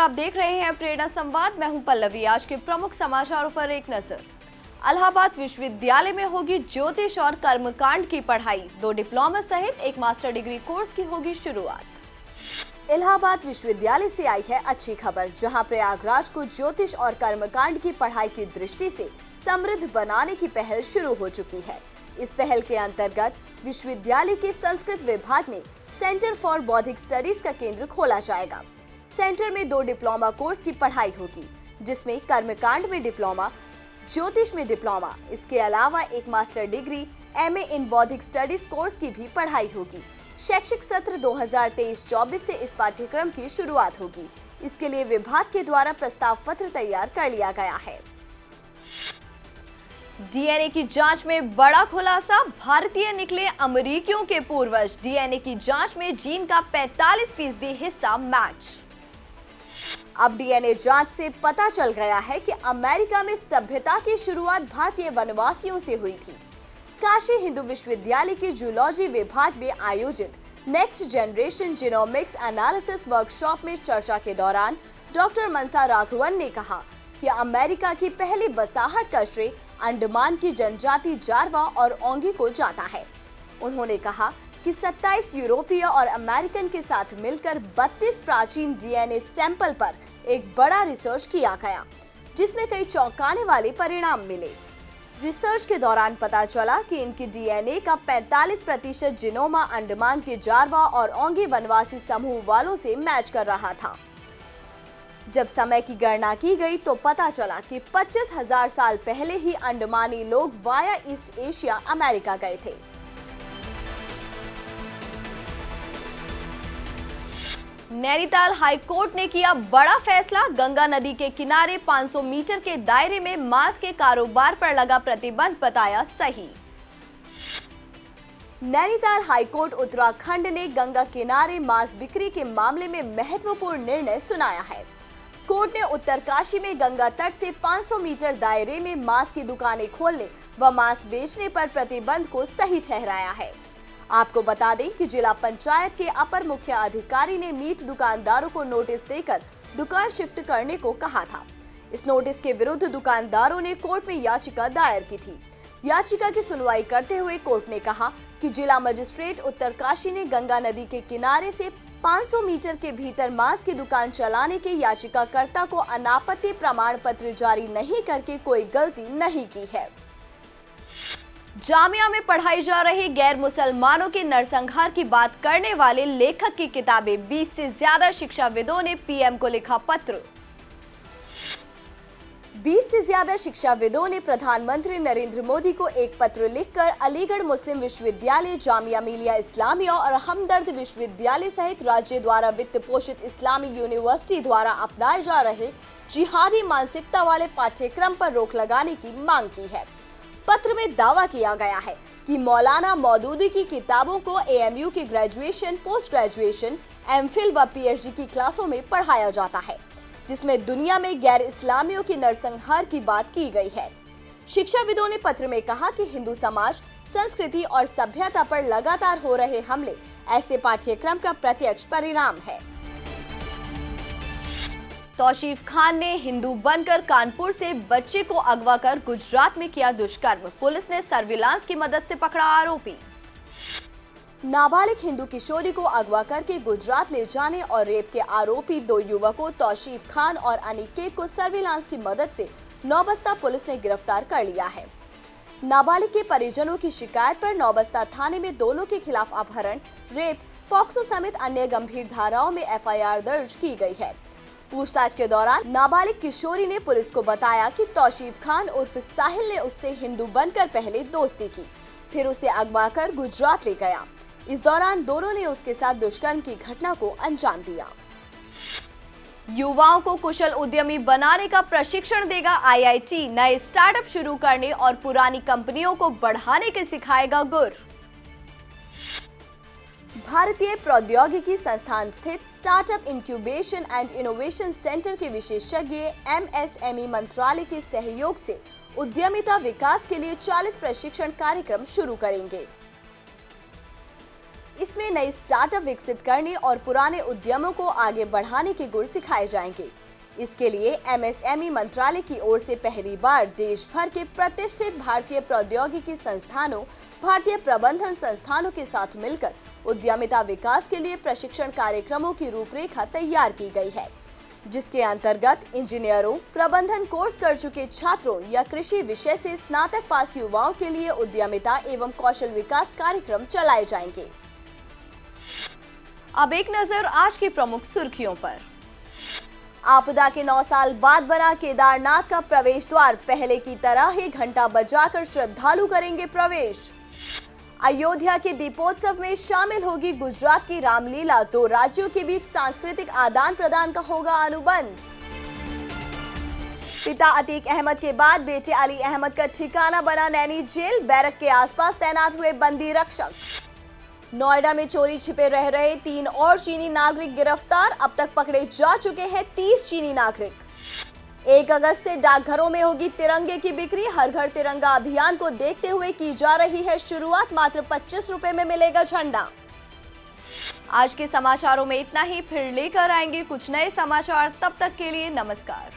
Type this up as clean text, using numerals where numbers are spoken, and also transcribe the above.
आप देख रहे हैं प्रेरणा संवाद। मैं हूं पल्लवी। आज के प्रमुख समाचारों पर एक नजर। इलाहाबाद विश्वविद्यालय में होगी ज्योतिष और कर्मकांड की पढ़ाई। 2 डिप्लोमा सहित एक मास्टर डिग्री कोर्स की होगी शुरुआत। इलाहाबाद विश्वविद्यालय से आई है अच्छी खबर, जहां प्रयागराज को ज्योतिष और कर्मकांड की पढ़ाई की दृष्टि से समृद्ध बनाने की पहल शुरू हो चुकी है। इस पहल के अंतर्गत विश्वविद्यालय के संस्कृत विभाग में सेंटर फॉर बौद्धिक स्टडीज का केंद्र खोला जाएगा। सेंटर में 2 डिप्लोमा कोर्स की पढ़ाई होगी, जिसमें कर्मकांड में डिप्लोमा, ज्योतिष में डिप्लोमा। इसके अलावा एक मास्टर डिग्री एमए इन बौद्धिक स्टडीज कोर्स की भी पढ़ाई होगी। शैक्षिक सत्र 2023-24 से इस पाठ्यक्रम की शुरुआत होगी। इसके लिए विभाग के द्वारा प्रस्ताव पत्र तैयार कर लिया गया है। डीएनए की जांच में बड़ा खुलासा, भारतीय निकले अमेरिकियों के पूर्वज। डीएनए की जांच में जीन का 45% हिस्सा मैच। अब डीएनए जांच से पता चल गया है कि अमेरिका में सभ्यता की शुरुआत भारतीय वनवासियों से हुई थी। काशी हिंदू विश्वविद्यालय के जूलॉजी विभाग में आयोजित next generation genomics analysis workshop में चर्चा के दौरान डॉक्टर मनसा राघवन ने कहा कि अमेरिका की पहली बसाहट का श्रेय अंडमान की जनजाति जारवा और ओंगी को जाता है। उन्होंने कहा कि 27 यूरोपीय और अमेरिकन के साथ मिलकर 32 प्राचीन डीएनए सैंपल पर एक बड़ा रिसर्च किया गया, जिसमें कई चौंकाने वाले परिणाम मिले। रिसर्च के दौरान पता चला कि इनके डीएनए का 45% जिनोमा अंडमान के जारवा और ओंगे वनवासी समूह वालों से मैच कर रहा था। जब समय की गणना की गई तो पता चला कि 25,000 साल पहले ही अंडमानी लोग वाया ईस्ट एशिया अमेरिका गए थे। नैनीताल हाईकोर्ट ने किया बड़ा फैसला। गंगा नदी के किनारे 500 मीटर के दायरे में मांस के कारोबार पर लगा प्रतिबंध बताया सही। नैनीताल हाईकोर्ट उत्तराखंड ने गंगा किनारे मांस बिक्री के मामले में महत्वपूर्ण निर्णय सुनाया है। कोर्ट ने उत्तरकाशी में गंगा तट से 500 मीटर दायरे में मांस की दुकानें खोलने व मांस बेचने पर प्रतिबंध को सही ठहराया है। आपको बता दें कि जिला पंचायत के अपर मुख्य अधिकारी ने मीट दुकानदारों को नोटिस देकर दुकान शिफ्ट करने को कहा था। इस नोटिस के विरुद्ध दुकानदारों ने कोर्ट में याचिका दायर की थी। याचिका की सुनवाई करते हुए कोर्ट ने कहा कि जिला मजिस्ट्रेट उत्तरकाशी ने गंगा नदी के किनारे से 500 मीटर के भीतर मांस की दुकान चलाने के याचिकाकर्ता को अनापत्ति प्रमाण पत्र जारी नहीं करके कोई गलती नहीं की है। जामिया में पढ़ाई जा रही गैर मुसलमानों के नरसंहार की बात करने वाले लेखक की किताबें। 20 से ज्यादा शिक्षाविदों ने पीएम को लिखा पत्र। 20 से ज्यादा शिक्षाविदों ने प्रधानमंत्री नरेंद्र मोदी को एक पत्र लिखकर अलीगढ़ मुस्लिम विश्वविद्यालय, जामिया मिलिया इस्लामिया और हमदर्द विश्वविद्यालय सहित राज्य द्वारा वित्त पोषित इस्लामी यूनिवर्सिटी द्वारा अपनाए जा रहे जिहादी मानसिकता वाले पाठ्यक्रम पर रोक लगाने की मांग की है। पत्र में दावा किया गया है कि मौलाना मौदूदी की किताबों को एएमयू की ग्रेजुएशन, पोस्ट ग्रेजुएशन, एमफिल व पीएचडी की क्लासों में पढ़ाया जाता है, जिसमें दुनिया में गैर इस्लामियों की नरसंहार की बात की गई है। शिक्षाविदों ने पत्र में कहा कि हिंदू समाज, संस्कृति और सभ्यता पर लगातार हो रहे हमले ऐसे पाठ्यक्रम का प्रत्यक्ष परिणाम है। तौसीफ खान ने हिंदू बनकर कानपुर से बच्चे को अगवा कर गुजरात में किया दुष्कर्म। पुलिस ने सर्विलांस की मदद से पकड़ा आरोपी। नाबालिग हिंदू किशोरी को अगवा करके गुजरात ले जाने और रेप के आरोपी 2 युवकों तौसीफ खान और अनिकेत को सर्विलांस की मदद से नौबस्ता पुलिस ने गिरफ्तार कर लिया है। नाबालिग के परिजनों की शिकायत पर नौबस्ता थाने में दोनों के खिलाफ अपहरण, रेप, पॉक्सो समेत अन्य गंभीर धाराओं में एफआईआर दर्ज की गई है। पूछताछ के दौरान नाबालिग किशोरी ने पुलिस को बताया कि तौसीफ खान उर्फ साहिल ने उससे हिंदू बनकर पहले दोस्ती की, फिर उसे अगवा कर गुजरात ले गया। इस दौरान दोनों ने उसके साथ दुष्कर्म की घटना को अंजाम दिया। युवाओं को कुशल उद्यमी बनाने का प्रशिक्षण देगा आईआईटी। नए स्टार्टअप शुरू करने और पुरानी कंपनियों को बढ़ाने के सिखाएगा गुर। भारतीय प्रौद्योगिकी संस्थान स्थित startup incubation and innovation centre के विशेषज्ञ एमएसएमई मंत्रालय के सहयोग से उद्यमिता विकास के लिए 40 प्रशिक्षण कार्यक्रम शुरू करेंगे। इसमें नई स्टार्टअप विकसित करने और पुराने उद्यमों को आगे बढ़ाने के गुर सिखाए जाएंगे। इसके लिए एमएसएमई मंत्रालय की ओर से पहली बार देश भर के प्रतिष्ठित भारतीय प्रौद्योगिकी संस्थानों, भारतीय प्रबंधन संस्थानों के साथ मिलकर उद्यमिता विकास के लिए प्रशिक्षण कार्यक्रमों की रूपरेखा तैयार की गई है, जिसके अंतर्गत इंजीनियरों, प्रबंधन कोर्स कर चुके छात्रों या कृषि विषय से स्नातक पास युवाओं के लिए उद्यमिता एवं कौशल विकास कार्यक्रम चलाए जाएंगे। अब एक नजर आज की प्रमुख सुर्खियों पर। आपदा के 9 साल बाद बना केदारनाथ का प्रवेश द्वार पहले की तरह ही घंटा बजाकर श्रद्धालु करेंगे प्रवेश। अयोध्या के दीपोत्सव में शामिल होगी गुजरात की रामलीला, 2 राज्यों के बीच सांस्कृतिक आदान प्रदान का होगा अनुबंध। पिता अतीक अहमद के बाद बेटे अली अहमद का ठिकाना बना नैनी जेल, बैरक के आसपास तैनात हुए बंदी रक्षक। नोएडा में चोरी छिपे रह रहे 3 और चीनी नागरिक गिरफ्तार, अब तक पकड़े जा चुके हैं 30 चीनी नागरिक। 1 अगस्त से डाकघरों में होगी तिरंगे की बिक्री, हर घर तिरंगा अभियान को देखते हुए की जा रही है शुरुआत, मात्र 25 रुपए में मिलेगा झंडा। आज के समाचारों में इतना ही, फिर लेकर आएंगे कुछ नए समाचार, तब तक के लिए नमस्कार।